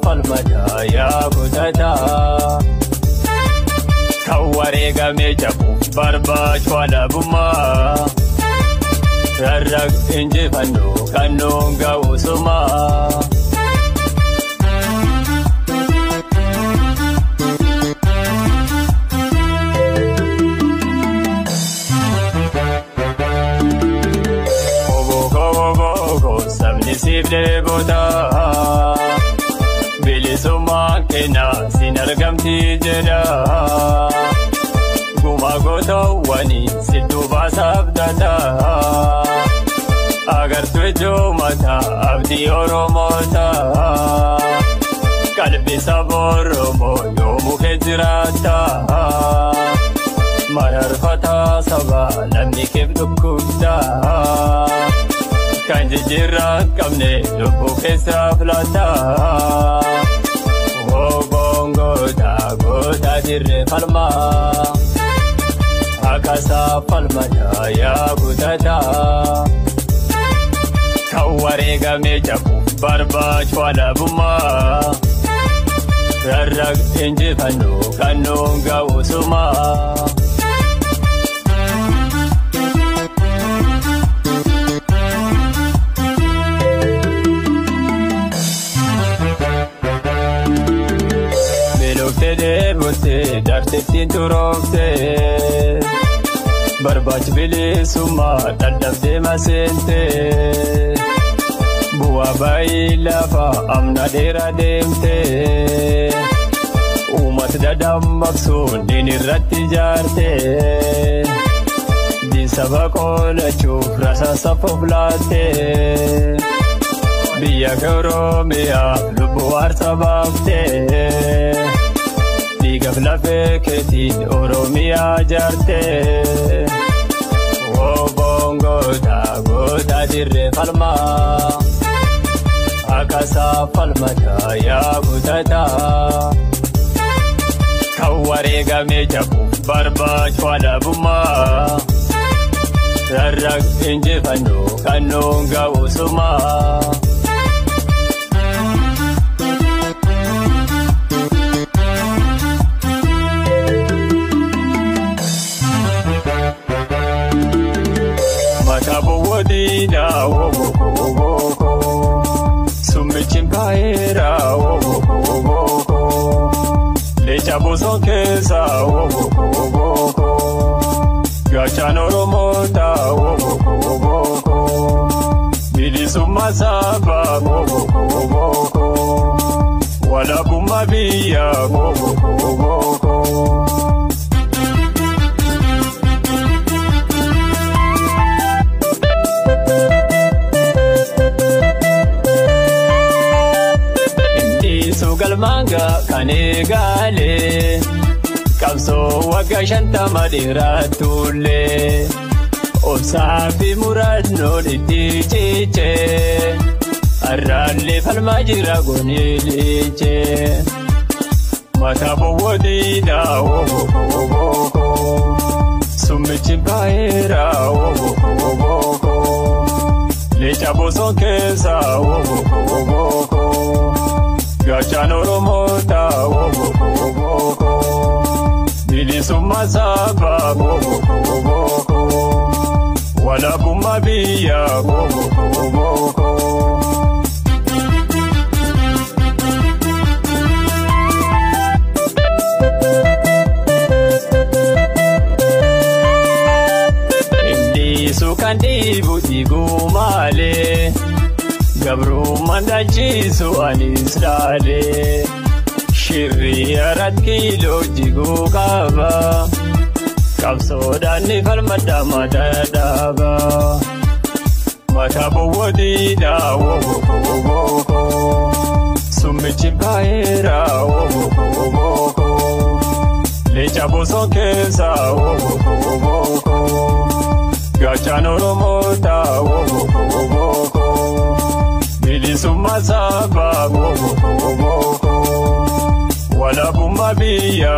falmata yaa kutata kawareegame jabu barbaachu alabummaa rarraq injifannoo kannoon ga'uusumaa. Sabni bota bilisummaa kenna sin argamti jedha guma gootawwani sidduu baasaaf danda'a agartuu ijoo mataa abdii Oromoota qalbii saba Oromoo yoomuu kee jiraata mararfataa saba namni keef dhukkubdaa. Kan jijjiirraa qabne lubbuu keessaaf laata goota dirree falmaa akkaasaa falmata yaa kutata kan wareegame jabu barbaachu alabummaa rarraq injifannoo kannoon ga'uusumaa. Darteettiin turooftee barbaachi bilisummaa dadhabdee maseentee bu'aa baay'ee lafa amna dheeraa deemtee uummata dadammaqsuun diin irratti ijaartee diisaba qolachuuf rasaasa foflaattee biyya Oromiyaaf lubbuu aarsaa baaftee. Diigaf lafee keetiin Oromiyaa jaartee goota dirree falmaa akkaasaa falmata yaa kutata kan wareegame jabu barbaachu alabummaa rarraq injifannoo kannoon ga'uusumaa. Dina sumichin paera lecha boson kesa gachan Oromota bilisummaa saba walabummaa biyya Galmanga kan eegale qabsoo waggaa 50 dheeraatullee obsaa fi muraasnoon itti cichee arraallee falmaa jira gooniilee mata bowwodiidha summichi baay'eera lecha boson keessa gachan Oromoota bilisummaa saba walabummaa biyya indiisu kan dhiibu dhiiguu malee. Gabrummaan dhachiisu anis dhaalee shirrii kiiloo jiguu qaba qabsoodhaan ni falmadha mata dhaaba mata bowwodiidha summichi baay'eera lecha boson keessa gachan Oromoota bilisummaa saba walabummaa biyya